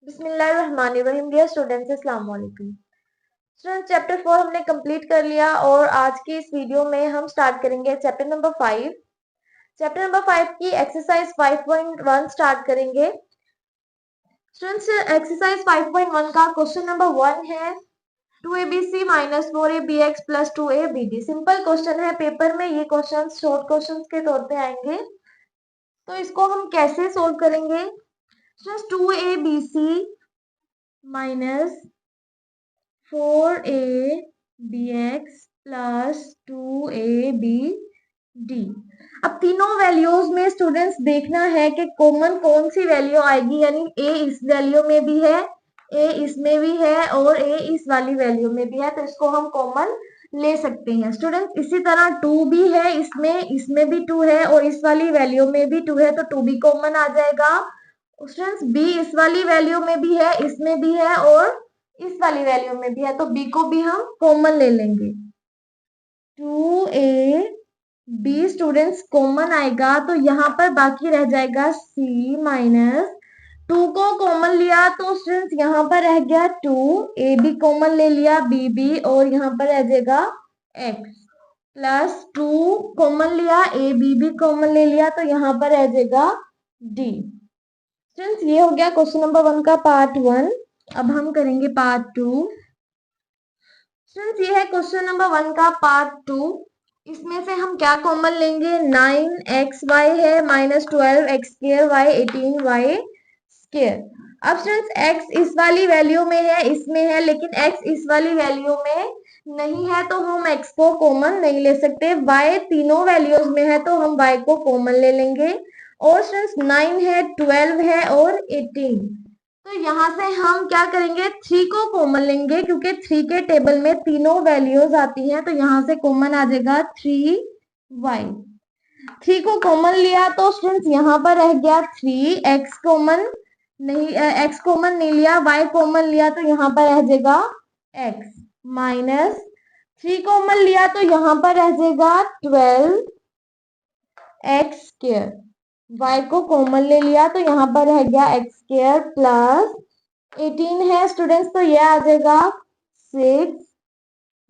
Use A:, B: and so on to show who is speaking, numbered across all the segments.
A: बिस्मिल्लाहिर्रहमानिर्रहीम। Dear students, अस्सलाम वालेकुम। स्टूडेंट्स, चैप्टर 4 हमने कंप्लीट कर लिया और आज की इस वीडियो में हम स्टार्ट करेंगे चैप्टर नंबर 5। चैप्टर नंबर 5 की एक्सरसाइज 5.1 स्टार्ट करेंगे। स्टूडेंट्स, एक्सरसाइज 5.1 का क्वेश्चन नंबर 1 है 2abc minus 4abx plus 2abd। Simple question है, पेपर में ये क्वेश्चन शॉर्ट क्वेश्चन के तौर पे आएंगे। तो इसको हम कैसे सोल्व करेंगे? Students, 2abc minus 4abx plus 2abd। अब तीनों वैल्यूज में स्टूडेंट्स देखना है कि कॉमन कौन सी वैल्यू आएगी, यानी a इस वैल्यू में भी है, a इसमें भी है और a इस वाली वैल्यू में भी है, तो इसको हम कॉमन ले सकते हैं। स्टूडेंट्स, इसी तरह 2 भी है, इसमें भी 2 है और इस वाली वैल्यू में भी 2 है, तो 2 भी कॉमन आ जाएगा। स्टूडेंट्स, b इस वाली वैल्यू में भी है, इसमें भी है और इस वाली वैल्यू में भी है, तो b को भी हम कॉमन ले लेंगे। 2ab स्टूडेंट्स कॉमन आएगा, तो यहाँ पर बाकी रह जाएगा c माइनस 2 को कॉमन लिया तो स्टूडेंट्स यहाँ पर रह गया 2, a भी कॉमन ले लिया b भी, और यहाँ पर रह जाएगा x प्लस 2 कॉमन लिया, a b भी कॉमन ले लिया, तो यहाँ पर रह जाएगा d। स्टूडेंट्स, ये हो गया क्वेश्चन नंबर 1 का पार्ट 1। अब हम करेंगे पार्ट 2। स्टूडेंट्स, ये है क्वेश्चन नंबर 1 का पार्ट 2। इसमें से हम क्या कॉमन लेंगे? 9xy है minus 12x square y 18y square. अब स्टूडेंट्स, x इस वाली वैल्यू में है, इसमें है, लेकिन x इस वाली वैल्यू में नहीं है, तो हम x को कॉमन नहीं ले सकते। y तीनों वैल्यूज में है, तो हम y को कॉमन ले लेंगे। और स्टूडेंट्स, 9 है, 12 है और 18, तो यहाँ से हम क्या करेंगे? 3 को कॉमन लेंगे, क्योंकि 3 के टेबल में तीनों वैल्यूज आती हैं, तो यहाँ से कॉमन आ जाएगा 3y। 3 को कॉमन लिया तो स्टूडेंट्स यहाँ पर रह गया 3, x कॉमन नहीं लिया, y कॉमन लिया, तो यहाँ पर रह जाएगा x माइनस 3 कॉमन लिया, तो यहाँ पर रह जाएगा 12x स्क्वायर। y को कॉमन ले लिया, तो यहाँ पर रह गया x स्क्वायर प्लस 18 है स्टूडेंट्स, तो ये आ जाएगा 6।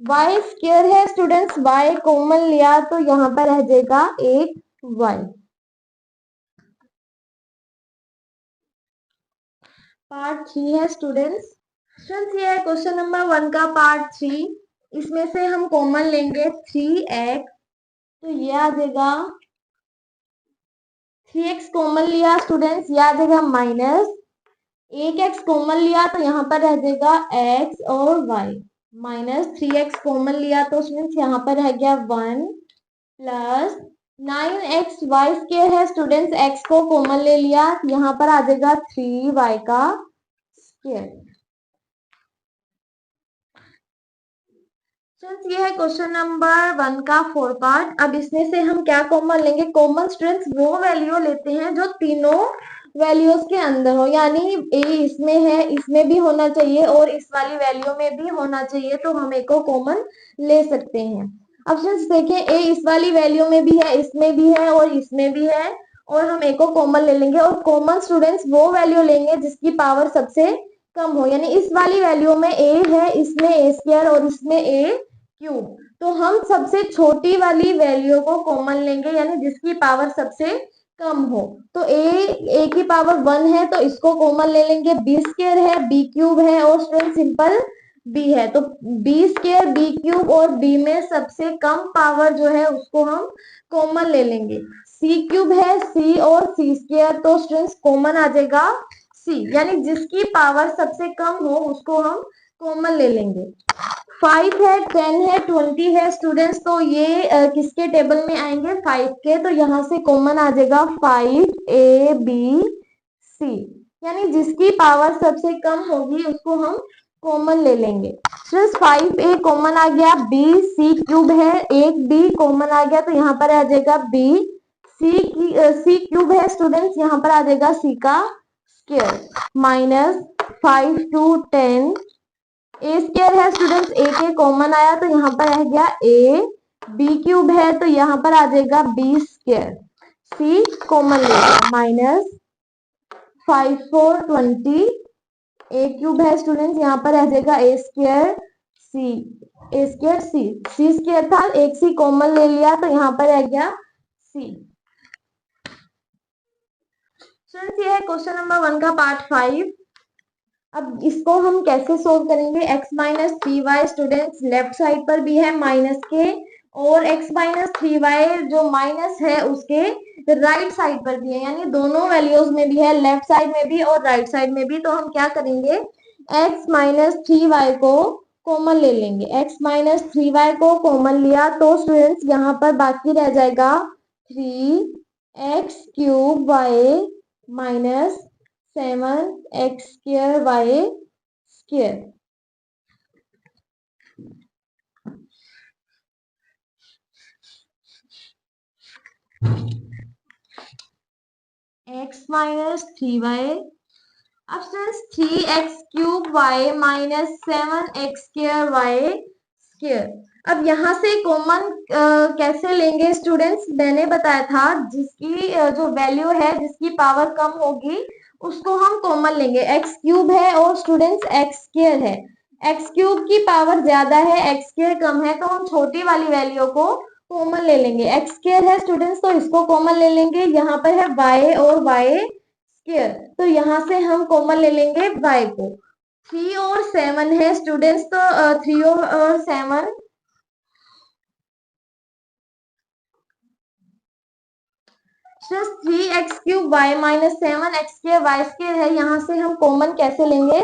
A: y स्क्वायर है स्टूडेंट्स, y कॉमन लिया, तो यहाँ पर रह जाएगा 8y। पार्ट 3 है स्टूडेंट्स। ये है क्वेश्चन नंबर 1 का पार्ट 3। इसमें से हम कॉमन लेंगे 3x, तो ये आ जाएगा 3x कॉमन लिया स्टूडेंट्स, ये आ जाएगा माइनस 1x कॉमन लिया, तो यहाँ पर रह जाएगा x और y माइनस 3x कॉमन लिया, तो स्टूडेंट्स यहाँ पर रह गया 1 प्लस 9x y स्क्वायर है स्टूडेंट्स, x को कॉमन ले लिया, यहाँ पर आ जाएगा 3y का स्क्वायर। स्टूडेंट्स, ये है क्वेश्चन नंबर 1 का 4 पार्ट। अब इसमें से हम क्या कॉमन लेंगे? कॉमन स्टूडेंट्स वो वैल्यू लेते हैं जो तीनों वैल्यूज के अंदर हो, यानी a इसमें है, इसमें भी होना चाहिए और इस वाली वैल्यू में भी होना चाहिए, तो हम a को कॉमन ले सकते हैं। अब स्टूडेंट्स देखें, a इस वाली वैल्यू में भी है, इसमें भी है और इसमें भी है, और हम a को कॉमन ले लेंगे। और कॉमन स्टूडेंट्स वो वैल्यू लेंगे जिसकी पावर सबसे कम हो, यानी इस वाली वैल्यू में a है, इसमें a स्क्वायर और इसमें a क्यूब, तो हम सबसे छोटी वाली वैल्यू को कॉमन लेंगे, यानी जिसकी पावर सबसे कम हो। तो a की पावर 1 है, तो इसको कॉमन ले लेंगे। b स्क्वायर है, b क्यूब है और स्टूडेंट सिंपल b है, तो b स्क्वायर, b क्यूब और b में सबसे कम पावर जो है उसको हम कॉमन ले लेंगे। c क्यूब है, c और c स्क्वायर, तो स्टूडेंट्स कॉमन आ जाएगा c, यानी जिसकी पावर सबसे कम हो उसको हम कॉमन ले लेंगे। 5 है, 10 है, 20 है स्टूडेंट्स, तो ये किसके टेबल में आएंगे? 5 के, तो यहाँ से कॉमन आ जाएगा 5abc, यानी जिसकी पावर सबसे कम होगी उसको हम कॉमन ले लेंगे। स्टूडेंट्स, 5a कॉमन आ गया, b c क्यूब है, एक b कॉमन आ गया, तो यहाँ पर आ जाएगा b, c क्यूब है स्टूडेंट्स, यहाँ पर आ जाएगा c का square minus 5 to 10, A square है स्टूडेंट्स, ए के कॉमन आया, तो यहाँ पर रह गया ए, बी क्यूब है, तो यहाँ पर आ जाएगा बी स्क्वायर, सी कॉमन ले लिया, माइनस 5 4 20 ए क्यूब है स्टूडेंट्स, यहाँ पर रह जाएगा ए स्क्वायर सी, ए स्क्वायर सी, सी स्क्वायर था, एक सी कॉमन ले लिया तो यहाँ पर रह गया सी। स्टूडेंट्स ये है क्वेश्चन नंबर 1 का पार्ट 5। अब इसको हम कैसे सोल्व करेंगे, x minus three y students left side पर भी है माइनस के, और x माइनस थ्री वाई जो माइनस है उसके राइट साइड पर भी है, यानी दोनों वैल्यूज में भी है, लेफ्ट साइड में भी और राइट साइड में भी। तो हम क्या करेंगे, x माइनस थ्री वाई को कॉमन ले लेंगे, x माइनस थ्री वाई को कॉमन लिया तो स्टूडेंट्स यहाँ पर बाकी रह जाएगा 3x Y minus 7x² Y square. x minus three Y, अब students 3x³ Y minus 7x² Y square. अब यहाँ से कॉमन कैसे लेंगे स्टूडेंट्स, मैंने बताया था जिसकी जो वैल्यू है जिसकी पावर कम होगी उसको हम कॉमन लेंगे। x³ है और स्टूडेंट्स x² है, x³ की पावर ज्यादा है, x² कम है, तो हम छोटी वाली वैल्यू को कॉमन ले लेंगे। x² है स्टूडेंट्स तो इसको कॉमन ले लेंगे, यहाँ पर है y और y स्क्वायर, तो यहाँ से हम कॉमन ले लेंगे y को। 3 और 7 है स्टूडेंट्स, तो 3 और 7 3x³ Y minus 7x² Y square है, यहाँ से हम कॉमन कैसे लेंगे,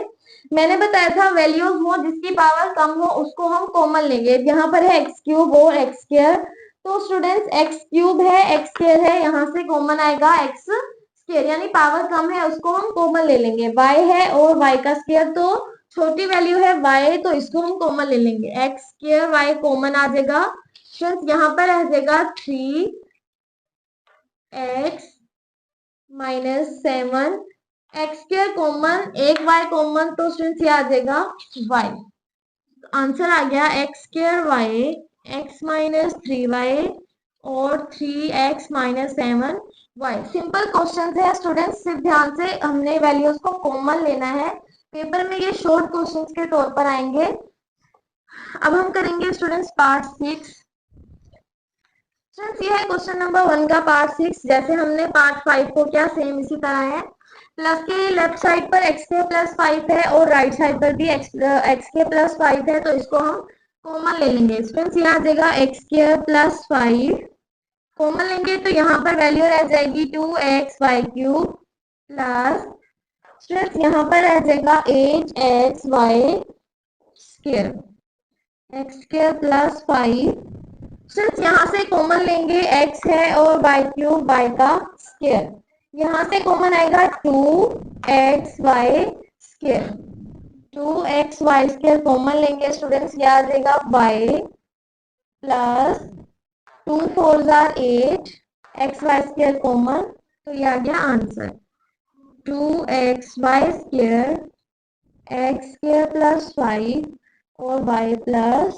A: मैंने बताया था वैल्यूज हो जिसकी पावर कम हो उसको हम कॉमन लेंगे। यहाँ पर है x³ और x², तो स्टूडेंट्स x³ है x² है, यहाँ से कॉमन आएगा x², यानी पावर कम है उसको हम कॉमन ले लेंगे। y है और y का स्क्वायर, तो छोटी वैल्यू है y, तो इसको हम कॉमन ले लेंगे, x² y कॉमन आ जाएगा। स्टूडेंट्स यहाँ पर रह जाएगा 3x माइनस 7x² कॉमन, एक y कॉमन, तो स्टूडेंट्स ये आ जाएगा y। आंसर आ गया x² y, x minus three y और 3x minus 7y। Simple question है स्टूडेंट्स, सिर्फ ध्यान से हमने वैल्यूज को कॉमन लेना है, पेपर में ये शॉर्ट क्वेश्चंस के तौर पर आएंगे। अब हम करेंगे स्टूडेंट्स पार्ट 6। स्टूडेंट्स ये है क्वेश्चन नंबर 1 का पार्ट 6। जैसे हमने पार्ट 5 को किया सेम इसी तरह है, प्लस के लेफ्ट साइड पर x² प्लस 5 है और राइट साइड पर भी x² प्लस 5 है, तो इसको हम कॉमन ले लेंगे। स्टूडेंट्स ये आ जाएगा x² प्लस 5, कॉमन लेंगे तो यहाँ पर वैल्यू रह जाएगी 2xy³ प्लस स्टूडेंट्स यहाँ पर रह जाएगा 8xy² x² प्लस 5। स्टूडेंट्स यहाँ से कॉमन लेंगे, x है और y³ y का स्क्वायर, यहाँ से कॉमन आएगा 2xy², 2xy² कॉमन लेंगे स्टूडेंट्स, ये आ जाएगा y प्लस 2 4 8 xy² कॉमन, तो ये आ गया आंसर 2xy² x² प्लस 5 और y प्लस